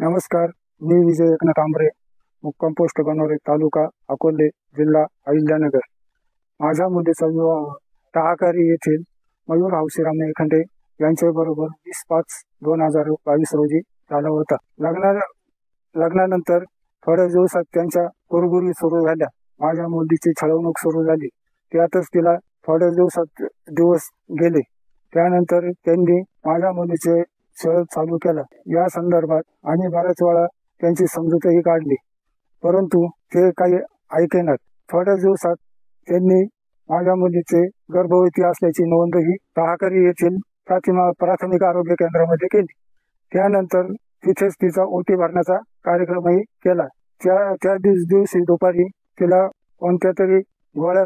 नमस्कार, मी विजय एकनाथ आंबरे, मुक्काम पोस्ट गणोरे, तालुका अकोले, जिल्हा अहिल्यानगर. माझ्या मुलीचा विवाह टाहाकारी येथील मयूर हौशीराम एखंडे यांच्याबरोबर 20/5/2022 रोजी झाला होता. लग्नानंतर थोड्या दिवसात त्यांच्या कुरबुरी सुरू झाल्या. माझ्या मुलीची छळवणूक सुरू झाली. त्यातच तिला थोड्या दिवस गेले. त्यानंतर त्यांनी माझ्या मुलीचे छळ चालू केला. या संदर्भात आम्ही बऱ्याच वेळा त्यांची समजूतही काढली, परंतु ते काही ऐकेनात. थोड्या दिवसात त्यांनी माझ्या मुलीचे गर्भवती असल्याची नोंदही टाहाकारी येथील प्राथमिक आरोग्य केंद्रामध्ये केली. त्यानंतर तिथेच तिचा ओटी भरण्याचा कार्यक्रमही केला. त्या दिवशी दुपारी तिला कोणत्या तरी गोळ्या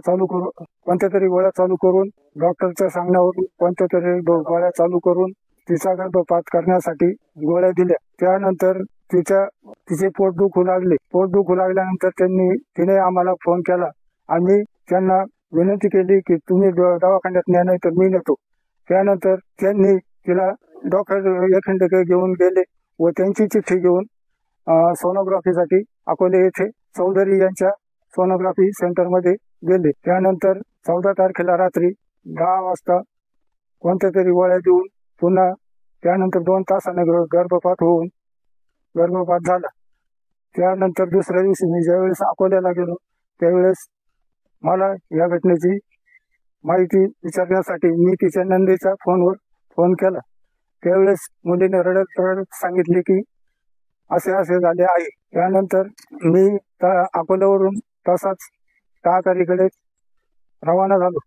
चालू करून डॉक्टरच्या सांगण्यावरून गोळ्या चालू करून तिचा गर्भपात करण्यासाठी गोळ्या दिल्या. त्यानंतर तिचे पोट दुखू लागल्यानंतर तिने आम्हाला फोन केला. आम्ही त्यांना विनंती केली की तुम्ही दवाखान्यात न्या, नाही तर मी नेतो. त्यानंतर त्यांनी तिला डॉक्टर एखंडेकडे घेऊन गेले व त्यांची चिठ्ठी घेऊन सोनोग्राफीसाठी अकोले येथे चौधरी यांच्या सोनोग्राफी सेंटरमध्ये गेले. त्यानंतर 14 तारखेला रात्री 10 वाजता कोणत्या तरी गोळ्या देऊन पुन्हा त्यानंतर 2 तासाने गर्भपात झाला. त्यानंतर दुसऱ्या दिवशी मी ज्यावेळेस अकोल्याला गेलो त्यावेळेस मला या घटनेची माहिती विचारण्यासाठी मी तिच्या नंदेच्या फोनवर फोन केला. त्यावेळेस मुलीने रडत सांगितले की असे झाले आहे. त्यानंतर मी अकोल्यावरून तसाच टाहाकारीकडे रवाना झालो.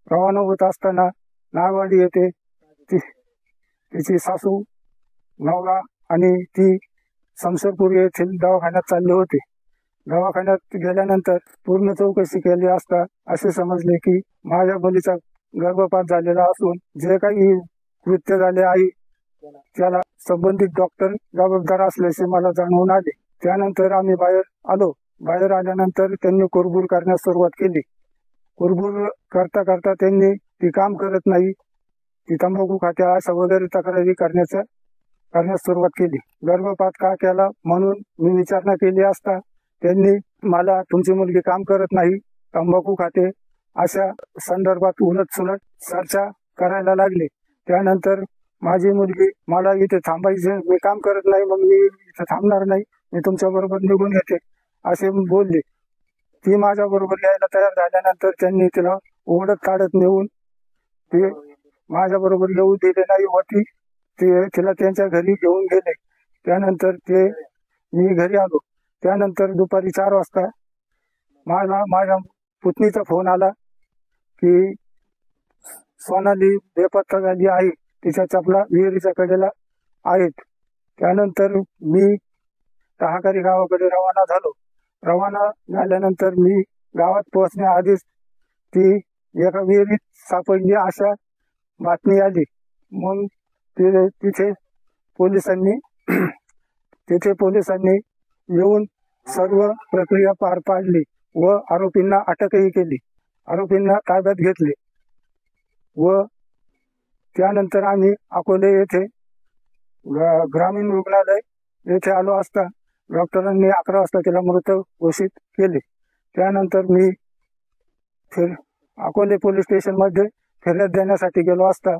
रवाना होत असताना नागवाडी येथे तिची सासू, नवरा आणि ती शमशेरपूर येथील दवाखान्यात चालले होते. दवाखान्यात गेल्यानंतर पूर्ण चौकशी केली असता असे समजले की माझ्या मुलीचा गर्भपात झालेला असून जे काही कृत्य झाले आहे त्याला संबंधित डॉक्टर जबाबदार असल्याचे मला जाणवून आले. त्यानंतर आम्ही बाहेर आलो. बाहेर आल्यानंतर त्यांनी कुरबुर करण्यास सुरुवात केली. कुरबुर करता त्यांनी ती काम करत नाही, ती तंबाखू खात्या अशा वगैरे तक्रारी करण्यास सुरुवात केली. गर्भपात का केला म्हणून मी विचारणा केली असता त्यांनी मला तुमची मुलगी काम करत नाही, तंबाखू खाते अशा संदर्भात उलटसुलट चर्चा करायला लागले. त्यानंतर माझी मुलगी मला इथे थांबायचे, मी काम करत नाही, मग मी इथे थांबणार नाही, मी तुमच्या बरोबर निघून येते असे बोलली. ती माझ्या बरोबर यायला तयार झाल्यानंतर त्यांनी तिला ओढत काढत नेऊन ते माझ्या बरोबर येऊ दिले नाही व तिला त्यांच्या घरी घेऊन गेले. त्यानंतर मी घरी आलो. त्यानंतर दुपारी 4 वाजता माझ्या पुतणीचा फोन आला की सोनाली बेपत्ता झाली आहे, तिच्या चपला विहिरीच्या कडेला आहेत. त्यानंतर मी टाहाकारी गावाकडे रवाना झालो. रवाना झाल्यानंतर मी गावात पोहोचण्याआधीच ती एका विहिरीत सापडली अशा बातमी आली. मग तिथे पोलिसांनी येऊन सर्व प्रक्रिया पार पाडली व आरोपींना अटकही केली. आरोपींना ताब्यात घेतले व त्यानंतर आम्ही अकोले येथे ग्रामीण रुग्णालय येथे आलो असता डॉक्टरांनी 11 वाजता तिला मृत घोषित केले. त्यानंतर मी अकोले पोलीस स्टेशनमध्ये फिर्याद देण्यासाठी गेलो असता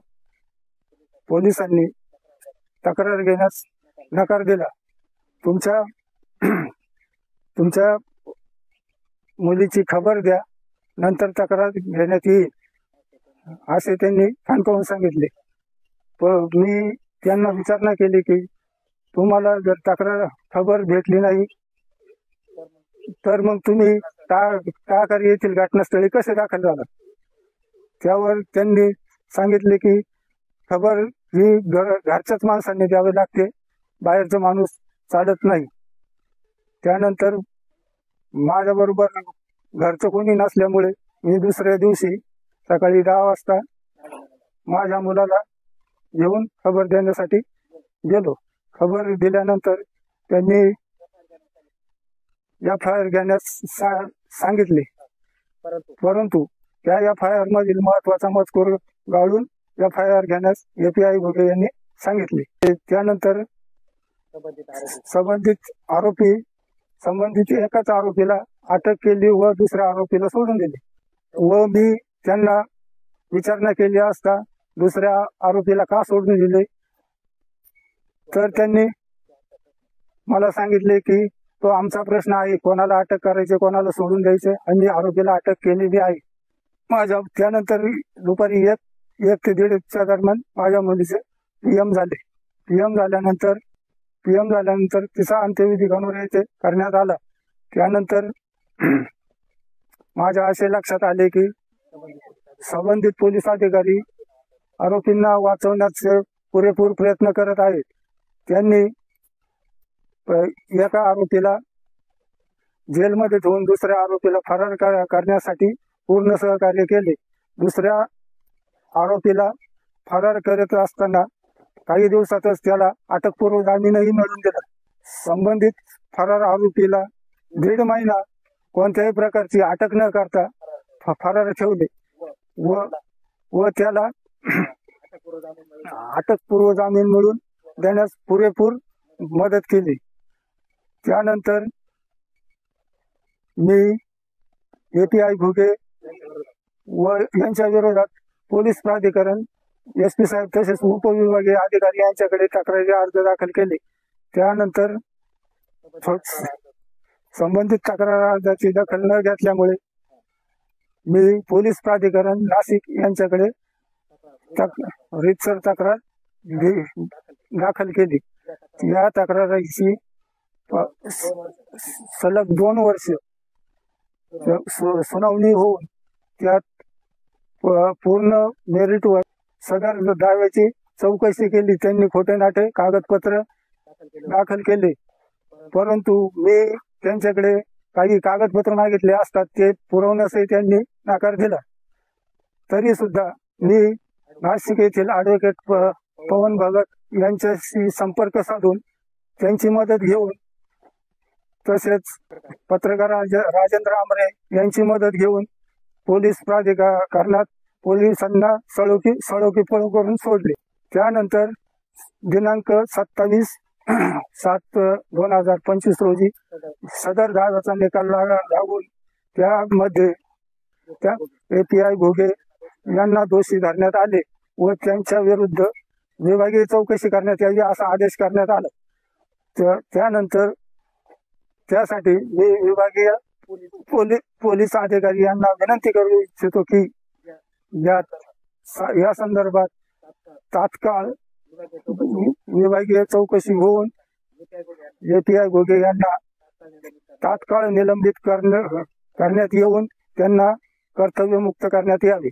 पोलिसांनी तक्रार घेण्यास नकार दिला. तुमच्या मुलीची खबर द्या, नंतर तक्रार घेण्यात येईल असे त्यांनी ठणकावून सांगितले. मी त्यांना विचारणा केली की तुम्हाला जर खबर भेटली नाही तर मग तुम्ही टाहाकारी येथील घटनास्थळी कसे दाखल झाला. त्यावर त्यांनी सांगितले की खबर ही घरच्याच माणसांनी द्यावी लागते, बाहेरचा माणूस चालत नाही. त्यानंतर माझ्याबरोबर घरचं कोणी नसल्यामुळे मी दुसऱ्या दिवशी सकाळी 10 वाजता माझ्या मुलाला घेऊन खबर देण्यासाठी गेलो. खबर दिल्यानंतर त्यांनी FIR घेण्यास सांगितले, परंतु त्या FIR मधील महत्वाचा मजकूर गाळून FIR घेण्यास API घोटे यांनी सांगितले. त्यानंतर संबंधित एकाच आरोपीला अटक केली व दुसऱ्या आरोपीला सोडून दिले व मी त्यांना विचारणा केली असता दुसऱ्या आरोपीला का सोडून दिले तर त्यांनी मला सांगितले की तो आमचा प्रश्न आहे, कोणाला अटक करायचे कोणाला सोडून द्यायचे, आणि आरोपीला अटक केलेली आहे. माझ्या त्यानंतर दुपारी एक ते 1:30च्या दरम्यान माझ्या मुलीचे पीएम झाल्यानंतर तिचा अंत्यविधी येथे करण्यात आला. त्यानंतर माझ्या असे लक्षात आले की संबंधित पोलीस अधिकारी आरोपींना वाचवण्याचे पुरेपूर प्रयत्न करत आहेत. त्यांनी एका आरोपीला जेलमध्ये ठेवून दुसऱ्या आरोपीला फरार करण्यासाठी पूर्ण सहकार्य केले. दुसऱ्या आरोपीला फरार करत असताना काही दिवसातच त्याला अटकपूर्व जामीनही मिळवून दिला. संबंधित फरार आरोपीला 1.5 महिना कोणत्याही प्रकारची अटक न करता फरार ठेवले व त्याला अटकपूर्व जामीन मिळवून देण्यास पुरेपूर मदत केली. त्यानंतर मी API घुगे व यांच्या विरोधात पोलीस प्राधिकरण, SP साहेब तसेच उपविभागीय अधिकारी यांच्याकडे तक्रारी अर्ज दाखल केले. त्यानंतर संबंधित तक्रार अर्जाची दखल न घेतल्यामुळे मी पोलीस प्राधिकरण नाशिक यांच्याकडे रीतसर तक्रार दाखल केली. या तक्रारीची सलग 2 वर्ष सुनावणी होऊन त्यात पूर्ण मेरिटवर सदर दाव्याची चौकशी केली. त्यांनी खोटे नाटे कागदपत्र दाखल केले, परंतु मी त्यांच्याकडे काही कागदपत्र मागितले असतात ते पुरवण्यासही त्यांनी नकार दिला. तरी सुद्धा मी नाशिक येथील ॲडव्होकेट पवन भगत यांच्याशी संपर्क साधून त्यांची मदत घेऊन तसेच पत्रकार राजेंद्र आमरे यांची मदत घेऊन पोलीस प्राधिकरणात पोलिसांना सळोकी पळू करून सोडले. त्यानंतर दिनांक 27/7/2025 रोजी सदर दाव्याचा निकाल लागून त्यामध्ये API घुगे यांना दोषी धरण्यात आले व त्यांच्या विरुद्ध विभागीय चौकशी करण्यात यावी असा आदेश करण्यात आला. त्यानंतर त्यासाठी मी विभागीय पोलीस अधिकारी यांना विनंती करू इच्छितो की या संदर्भात तात्काळ विभागीय चौकशी होऊन API घुगे यांना तात्काळ निलंबित करण्यात येऊन त्यांना कर्तव्यमुक्त करण्यात यावे.